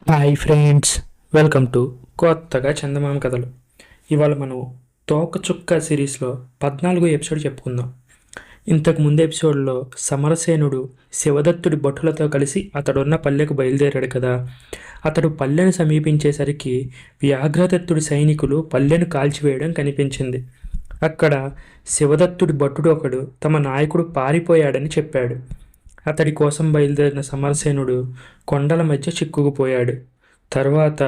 Hi friends, welcome to కొత్తగా చందమామ కథలు. ఇవాళ మనం తోకచుక్క సిరీస్లో 14 ఎపిసోడ్ చెప్పుకుందాం. ఇంతకు ముందు ఎపిసోడ్లో సమరసేనుడు శివదత్తుడి భటులతో కలిసి అతడున్న పల్లెకు బయలుదేరాడు కదా. అతడు పల్లెను సమీపించేసరికి వ్యాఘ్రదత్తుడి సైనికులు పల్లెను కాల్చివేయడం కనిపించింది. అక్కడ శివదత్తుడి భటుడు ఒకడు తమ నాయకుడు పారిపోయాడని చెప్పాడు. అతడి కోసం బయలుదేరిన సమరసేనుడు కొండల మధ్య చిక్కుకుపోయాడు. తర్వాత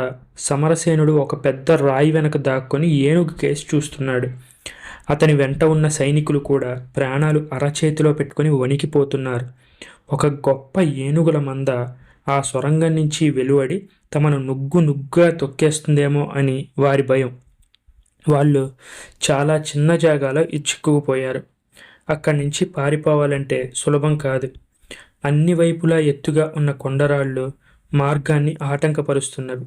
సమరసేనుడు ఒక పెద్ద రాయి వెనక దాక్కొని ఏనుగు కేసి చూస్తున్నాడు. అతని వెంట ఉన్న సైనికులు కూడా ప్రాణాలు అరచేతిలో పెట్టుకుని వణికిపోతున్నారు. ఒక గొప్ప ఏనుగుల మంద ఆ సొరంగం నుంచి వెలువడి తమను నుగ్గుగా తొక్కేస్తుందేమో అని వారి భయం. వాళ్ళు చాలా చిన్న జాగాలో చిక్కుకుపోయారు. అక్కడి నుంచి పారిపోవాలంటే సులభం కాదు. అన్ని వైపులా ఎత్తుగా ఉన్న కొండరాళ్ళు మార్గాన్ని ఆటంకపరుస్తున్నవి.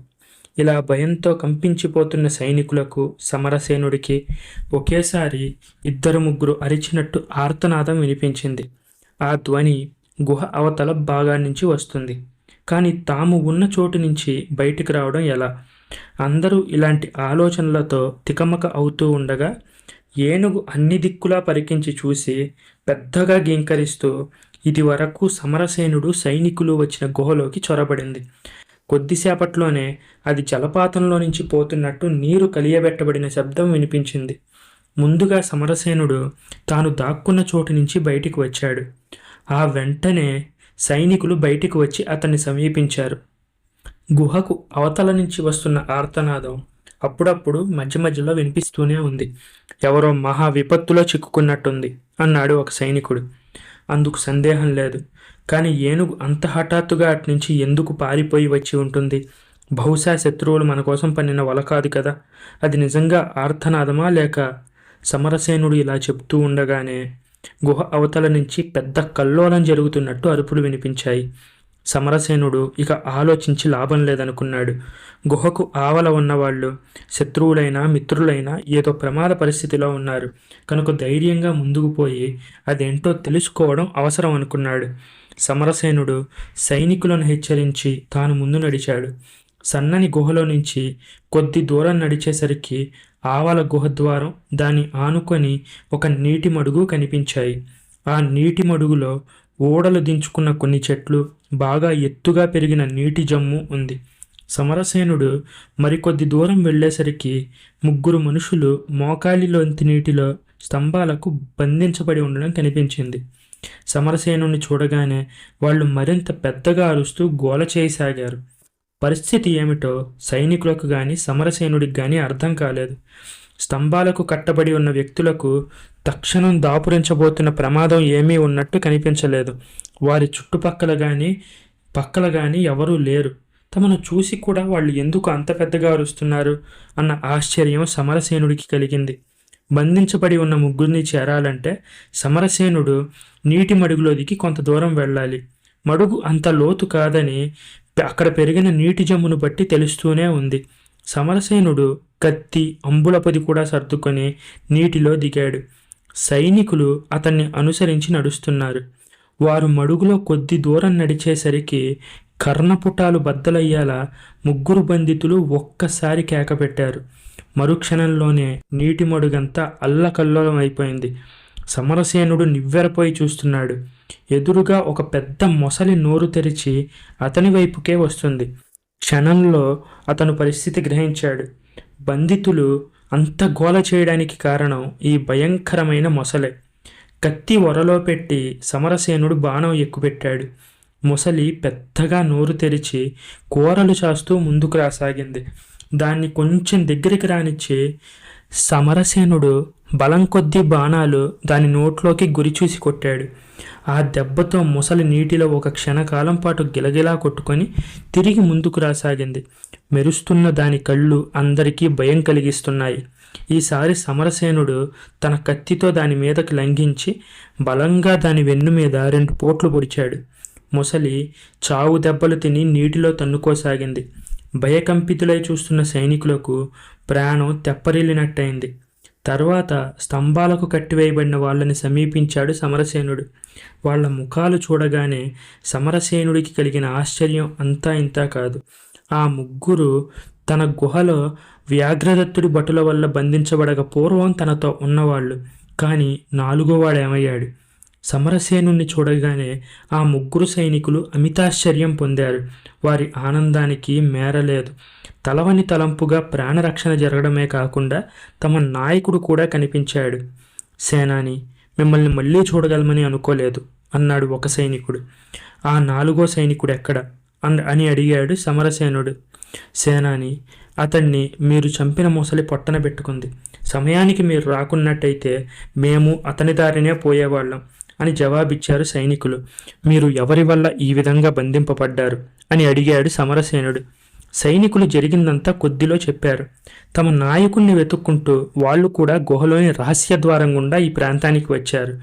ఇలా భయంతో కంపించిపోతున్న సైనికులకు, సమరసేనుడికి ఒకేసారి 2-3 అరిచినట్టు ఆర్తనాదం వినిపించింది. ఆ ధ్వని గుహ అవతల భాగా నుంచి వస్తుంది. కానీ తాము ఉన్న చోటు నుంచి బయటికి రావడం ఎలా? అందరూ ఇలాంటి ఆలోచనలతో తికమక అవుతూ ఉండగా ఏనుగు అన్ని దిక్కులా పరికించి చూసి పెద్దగా గీంకరిస్తూ ఇది వరకు సమరసేనుడు సైనికులు వచ్చిన గుహలోకి చొరబడింది. కొద్దిసేపట్లోనే అది జలపాతంలో నుంచి పోతున్నట్టు నీరు కలియబెట్టబడిన శబ్దం వినిపించింది. ముందుగా సమరసేనుడు తాను దాక్కున్న చోటు నుంచి బయటికి వచ్చాడు. ఆ వెంటనే సైనికులు బయటికి వచ్చి అతన్ని సమీపించారు. గుహకు అవతల నుంచి వస్తున్న ఆర్తనాదం అప్పుడప్పుడు మధ్య మధ్యలో వినిపిస్తూనే ఉంది. ఎవరో మహా విపత్తులో చిక్కుకున్నట్టుంది అన్నాడు ఒక సైనికుడు. అందుకు సందేహం లేదు. కానీ ఏనుగు అంత హఠాత్తుగా అట్నుంచి ఎందుకు పారిపోయి వచ్చి ఉంటుంది? బహుశా శత్రువులు మన కోసం పన్నిన వల కాదు కదా. అది నిజంగా ఆర్తనాదమా, లేక? సమరసేనుడు ఇలా చెప్తూ ఉండగానే గుహ అవతల నుంచి పెద్ద కల్లోలం జరుగుతున్నట్టు అరుపులు వినిపించాయి. సమరసేనుడు ఇక ఆలోచించి లాభం లేదనుకున్నాడు. గుహకు ఆవల ఉన్నవాళ్ళు శత్రువులైనా మిత్రులైనా ఏదో ప్రమాద పరిస్థితిలో ఉన్నారు కనుక ధైర్యంగా ముందుకు పోయి అదేంటో తెలుసుకోవడం అవసరం అనుకున్నాడు. సమరసేనుడు సైనికులను హెచ్చరించి తాను ముందు నడిచాడు. సన్నని గుహలో నుంచి కొద్ది దూరం నడిచేసరికి ఆవల గుహ ద్వారం, దాన్ని ఆనుకొని ఒక నీటి మడుగు కనిపించాయి. ఆ నీటి మడుగులో ఓడలు దించుకున్న కొన్ని చెట్లు, బాగా ఎత్తుగా పెరిగిన నీటి జమ్ము ఉంది. సమరసేనుడు మరికొద్ది దూరం వెళ్ళేసరికి 3 మనుషులు మోకాలిలోంతి నీటిలో స్తంభాలకు బంధించబడి ఉండడం కనిపించింది. సమరసేనుని చూడగానే వాళ్ళు మరింత పెద్దగా అరుస్తూ గోల చేయసాగారు. పరిస్థితి ఏమిటో సైనికులకు కానీ సమరసేనుడికి కానీ అర్థం కాలేదు. స్తంభాలకు కట్టబడి ఉన్న వ్యక్తులకు తక్షణం దాపురించబోతున్న ప్రమాదం ఏమీ ఉన్నట్టు కనిపించలేదు. వారి చుట్టుపక్కల కానీ ఎవరూ లేరు. తమను చూసి కూడా వాళ్ళు ఎందుకు అంత పెద్దగా అరుస్తున్నారు అన్న ఆశ్చర్యం సమరసేనుడికి కలిగింది. బంధించబడి ఉన్న 3 చేరాలంటే సమరసేనుడు నీటి మడుగులో దిగి కొంత దూరం వెళ్ళాలి. మడుగు అంత లోతు కాదని అక్కడ పెరిగిన నీటి జమ్మును బట్టి తెలుస్తూనే ఉంది. సమరసేనుడు కత్తి, అంబులపది కూడా సర్దుకొని నీటిలో దిగాడు. సైనికులు అతన్ని అనుసరించి నడుస్తున్నారు. వారు మడుగులో కొద్ది దూరం నడిచేసరికి కర్ణపుటాలు బద్దలయ్యేలా 3 బంధితులు ఒక్కసారి కేకపెట్టారు. మరుక్షణంలోనే నీటి మడుగంతా అల్లకల్లోలం అయిపోయింది. సమరసేనుడు నివ్వెరపోయి చూస్తున్నాడు. ఎదురుగా ఒక పెద్ద మొసలి నోరు తెరిచి అతని వైపుకే వస్తుంది. క్షణంలో అతను పరిస్థితి గ్రహించాడు. బంధితులు అంత గోల చేయడానికి కారణం ఈ భయంకరమైన మొసలే. కత్తి ఒరలో పెట్టి సమరసేనుడు బాణం ఎక్కుపెట్టాడు. మొసలి పెద్దగా నోరు తెరిచి కూరలు చాస్తూ ముందుకు రాసాగింది. దాన్ని కొంచెం దగ్గరికి రానిచ్చి సమరసేనుడు బలం కొద్దీ బాణాలు దాని నోట్లోకి గురిచూసి కొట్టాడు. ఆ దెబ్బతో మొసలి నీటిలో ఒక క్షణకాలం పాటు గిలగిలా కొట్టుకొని తిరిగి ముందుకు రాసాగింది. మెరుస్తున్న దాని కళ్ళు అందరికీ భయం కలిగిస్తున్నాయి. ఈసారి సమరసేనుడు తన కత్తితో దాని మీదకి లంఘించి బలంగా దాని వెన్ను మీద 2 పోట్లు పొడిచాడు. మొసలి చావు దెబ్బలు తిని నీటిలో తన్నుకోసాగింది. భయకంపితులై చూస్తున్న సైనికులకు ప్రాణం తెప్పరిల్లినట్టయింది. తర్వాత స్తంభాలకు కట్టివేయబడిన వాళ్ళని సమీపించాడు సమరసేనుడు. వాళ్ళ ముఖాలు చూడగానే సమరసేనుడికి కలిగిన ఆశ్చర్యం అంతా ఇంతా కాదు. ఆ ముగ్గురు తన గుహలో వ్యాఘ్రదత్తుడి భటుల వల్ల బంధించబడక పూర్వం తనతో ఉన్నవాళ్ళు. కానీ నాలుగోవాడేమయ్యాడు? సమరసేనుణ్ణి చూడగానే ఆ ముగ్గురు సైనికులు అమితాశ్చర్యం పొందారు. వారి ఆనందానికి మేరలేదు. తలవని తలంపుగా ప్రాణరక్షణ జరగడమే కాకుండా తమ నాయకుడు కూడా కనిపించాడు. సేనాని, మిమ్మల్ని మళ్ళీ చూడగలమని అనుకోలేదు అన్నాడు ఒక సైనికుడు. ఆ నాలుగో సైనికుడు ఎక్కడ అని అడిగాడు సమరసేనుడు. సేనాని, అతన్ని మీరు చంపిన ముసలి పొట్టన పెట్టుకుంది. సమయానికి మీరు రాకున్నట్టయితే మేము అతని దారినే పోయేవాళ్ళం అని జవాబిచ్చారు సైనికులు. మీరు ఎవరి వల్ల ఈ విధంగా బంధింపబడ్డారు అని అడిగాడు సమరసేనుడు. సైనికులు జరిగిందంతా కొద్దిలో చెప్పారు. తమ నాయకుణ్ణి వెతుక్కుంటూ వాళ్ళు కూడా గుహలోని రహస్య ద్వారం గుండా ఈ ప్రాంతానికి వచ్చారు.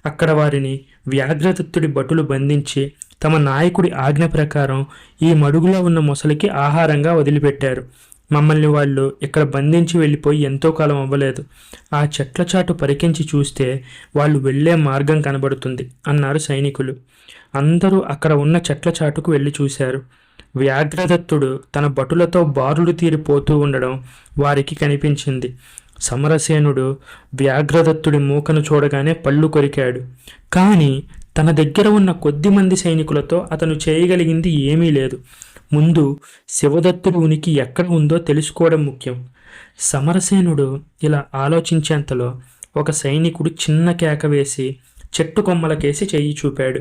అక్కడ వారిని వ్యాఘ్రదత్తుడి భటులు బంధించి తమ నాయకుడి ఆజ్ఞ ప్రకారం ఈ మడుగులో ఉన్న మొసలికి ఆహారంగా వదిలిపెట్టారు. మమ్మల్ని వాళ్ళు ఇక్కడ బంధించి వెళ్ళిపోయి ఎంతో కాలం అవ్వలేదు. ఆ చెట్ల చాటు పరికించి చూస్తే వాళ్ళు వెళ్లే మార్గం కనబడుతుంది అన్నారు సైనికులు. అందరూ అక్కడ ఉన్న చెట్ల చాటుకు వెళ్ళి చూశారు. వ్యాఘ్రదత్తుడు తన భటులతో బారులు తీరిపోతూ ఉండడం వారికి కనిపించింది. సమరసేనుడు వ్యాఘ్రదత్తుడి మూకను చూడగానే పళ్ళు కొరికాడు. కానీ తన దగ్గర ఉన్న కొద్దిమంది సైనికులతో అతను చేయగలిగింది ఏమీ లేదు. ముందు శివదత్తుడి ఉనికి ఎక్కడ ఉందో తెలుసుకోవడం ముఖ్యం. సమరసేనుడు ఇలా ఆలోచించేంతలో ఒక సైనికుడు చిన్న కేక వేసి చెట్టు కొమ్మలకేసి చెయ్యి చూపాడు.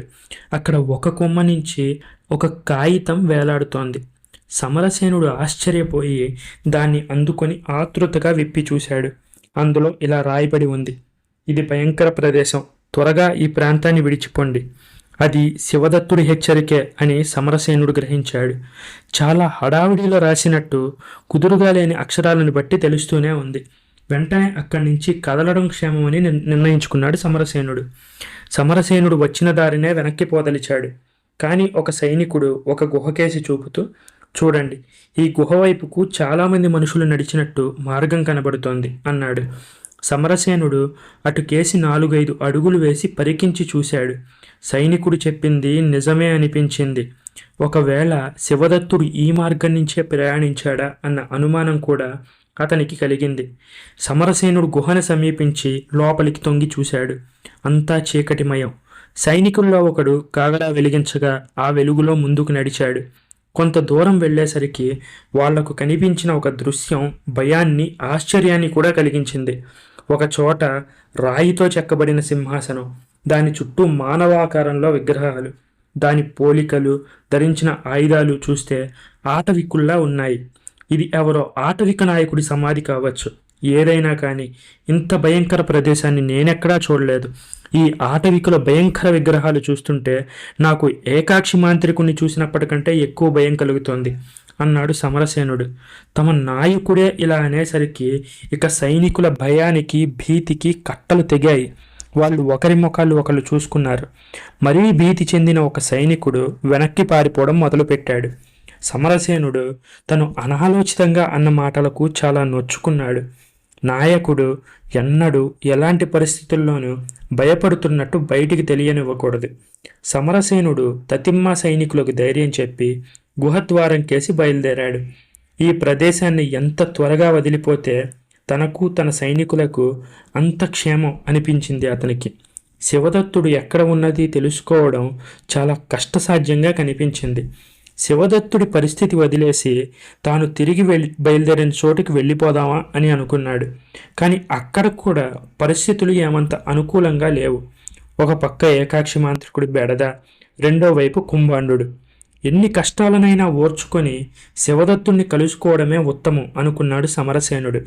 అక్కడ ఒక కొమ్మ నుంచి ఒక కాగితం వేలాడుతోంది. సమరసేనుడు ఆశ్చర్యపోయి దాన్ని అందుకొని ఆతృతగా విప్పి చూశాడు. అందులో ఇలా రాయబడి ఉంది: ఇది భయంకర ప్రదేశం, త్వరగా ఈ ప్రాంతాన్ని విడిచిపోండి. అది శివదత్తుడి హెచ్చరికే అని సమరసేనుడు గ్రహించాడు. చాలా హడావిడిలో రాసినట్టు కుదురుగా లేని అక్షరాలను బట్టి తెలుస్తూనే ఉంది. వెంటనే అక్కడి నుంచి కదలడం క్షేమమని నిర్ణయించుకున్నాడు సమరసేనుడు. సమరసేనుడు వచ్చిన దారినే వెనక్కి పోదలిచాడు. కానీ ఒక సైనికుడు ఒక గుహకేసి చూపుతూ, చూడండి, ఈ గుహ వైపుకు చాలామంది మనుషులు నడిచినట్టు మార్గం కనబడుతోంది అన్నాడు. సమరసేనుడు అటుకేసి 4-5 అడుగులు వేసి పరికించి చూశాడు. సైనికుడు చెప్పింది నిజమే అనిపించింది. ఒకవేళ శివదత్తుడు ఈ మార్గం నుంచే ప్రయాణించాడా అన్న అనుమానం కూడా అతనికి కలిగింది. సమరసేనుడు గుహను సమీపించి లోపలికి తొంగి చూశాడు. అంతా చీకటిమయం. సైనికుల్లో ఒకడు కాగడా వెలిగించగా ఆ వెలుగులో ముందుకు నడిచాడు. కొంత దూరం వెళ్ళేసరికి వాళ్లకు కనిపించిన ఒక దృశ్యం భయాన్ని, ఆశ్చర్యాన్ని కూడా కలిగించింది. ఒక చోట రాయితో చెక్కబడిన సింహాసనం, దాని చుట్టూ మానవాకారంలో విగ్రహాలు, దాని పోలికలు, ధరించిన ఆయుధాలు చూస్తే ఆటవికుల్లా ఉన్నాయి. ఇది ఎవరో ఆటవిక నాయకుడి సమాధి కావచ్చు. ఏదైనా కానీ ఇంత భయంకర ప్రదేశాన్ని నేనెక్కడా చూడలేదు. ఈ ఆటవికుల భయంకర విగ్రహాలు చూస్తుంటే నాకు ఏకాక్షి మాంత్రికుణ్ణి చూసినప్పటికంటే ఎక్కువ భయం కలుగుతోంది అన్నాడు సమరసేనుడు. తమ నాయకుడే ఇలా అనేసరికి ఇక సైనికుల భయానికి, భీతికి కట్టలు తెగాయి. వాళ్ళు ఒకరి ముఖాలు ఒకళ్ళు చూసుకున్నారు. మరీ భీతి చెందిన ఒక సైనికుడు వెనక్కి పారిపోవడం మొదలుపెట్టాడు. సమరసేనుడు తను అనాలోచితంగా అన్న మాటలకు చాలా నొచ్చుకున్నాడు. నాయకుడు ఎన్నడూ ఎలాంటి పరిస్థితుల్లోనూ భయపడుతున్నట్టు బయటికి తెలియనివ్వకూడదు. సమరసేనుడు తతిమ్మ సైనికులకు ధైర్యం చెప్పి గుహద్వారం కేసి బయలుదేరాడు. ఈ ప్రదేశాన్ని ఎంత త్వరగా వదిలిపోతే తనకు, తన సైనికులకు అంత క్షేమం అనిపించింది అతనికి. శివదత్తుడు ఎక్కడ ఉన్నది తెలుసుకోవడం చాలా కష్టసాధ్యంగా కనిపించింది. శివదత్తుడి పరిస్థితి వదిలేసి తాను తిరిగి బయలుదేరిన చోటుకి వెళ్ళిపోదామా అని అనుకున్నాడు. కానీ అక్కడ కూడా పరిస్థితులు ఏమంత అనుకూలంగా లేవు. ఒక పక్క ఏకాక్షి మాంత్రికుడి బెడద, రెండో వైపు కుంభాండు. ఎన్ని కష్టాలనైనా ఓర్చుకొని శివదత్తుణ్ణి కలుసుకోవడమే ఉత్తమం అనుకున్నాడు సమరసేనుడు.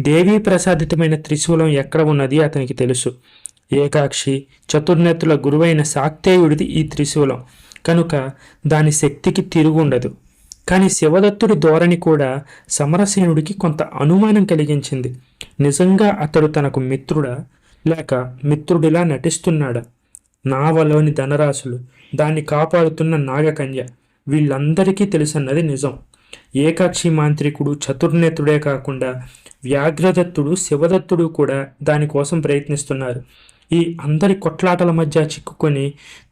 దేవీ ప్రసాదితమైన త్రిశూలం ఎక్కడ ఉన్నది అతనికి తెలుసు. ఏకాక్షి, చతుర్నేతుల గురువైన శాక్తేయుడిది ఈ త్రిశూలం కనుక దాని శక్తికి తిరుగుండదు. కానీ శివదత్తుడి ధోరణి కూడా సమరసేనుడికి కొంత అనుమానం కలిగించింది. నిజంగా అతడు తనకు మిత్రుడా, లేక మిత్రుడిలా నటిస్తున్నాడా? నావలోని ధనరాశులు, దాన్ని కాపాడుతున్న నాగకన్య, వీళ్ళందరికీ తెలుసన్నది నిజం. ఏకాక్షి మాంత్రికుడు, చతుర్నేతుడే కాకుండా వ్యాఘ్రదత్తుడు, శివదత్తుడు కూడా దానికోసం ప్రయత్నిస్తున్నారు. ఈ అందరి కొట్లాటల మధ్య చిక్కుకొని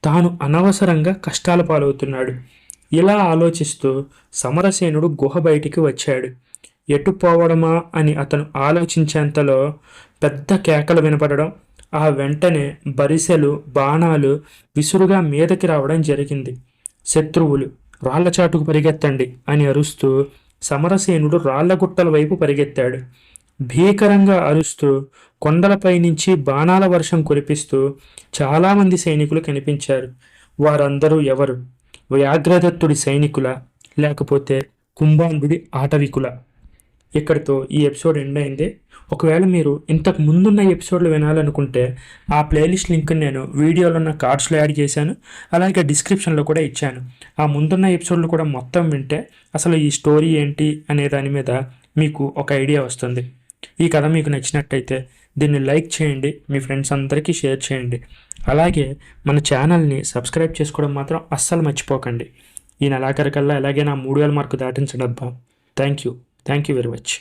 తాను అనవసరంగా కష్టాల పాలవుతున్నాడు. ఇలా ఆలోచిస్తూ సమరసేనుడు గుహ బయటికి వచ్చాడు. ఎటు పోవడమా అని అతను ఆలోచించేంతలో పెద్ద కేకలు వినపడడం, ఆ వెంటనే బరిసెలు బాణాలు విసురుగా మీదకి రావడం జరిగింది. శత్రువులు రాళ్లచాటుకు పరిగెత్తండి అని అరుస్తూ సమరసేనుడు రాళ్లగుట్టల వైపు పరిగెత్తాడు. భీకరంగా అరుస్తూ కొండలపై నుంచి బాణాల వర్షం కురిపిస్తూ చాలామంది సైనికులు కనిపించారు. వారందరూ ఎవరు? వ్యాఘ్రదత్తుడి సైనికుల, లేకపోతే కుంభాంధుడి ఆటవికుల? ఇక్కడితో ఈ ఎపిసోడ్ ఎండ్ అయింది. ఒకవేళ మీరు ఇంతకు ముందున్న ఎపిసోడ్లు వినాలనుకుంటే ఆ ప్లేలిస్ట్ లింక్ నేను వీడియోలో ఉన్న కార్డ్స్లో యాడ్ చేశాను, అలాగే డిస్క్రిప్షన్లో కూడా ఇచ్చాను. ఆ ముందున్న ఎపిసోడ్లు కూడా మొత్తం వింటే అసలు ఈ స్టోరీ ఏంటి అనే దాని మీద మీకు ఒక ఐడియా వస్తుంది. ఈ కథ మీకు నచ్చినట్టయితే దీన్ని లైక్ చేయండి, మీ ఫ్రెండ్స్ అందరికీ షేర్ చేయండి. అలాగే మన ఛానల్ని సబ్స్క్రైబ్ చేసుకోవడం మాత్రం అస్సలు మర్చిపోకండి. ఈ నెలాఖరికల్లా ఎలాగైనా 3000 మార్కు దాటించడబ్బా. Thank you very much.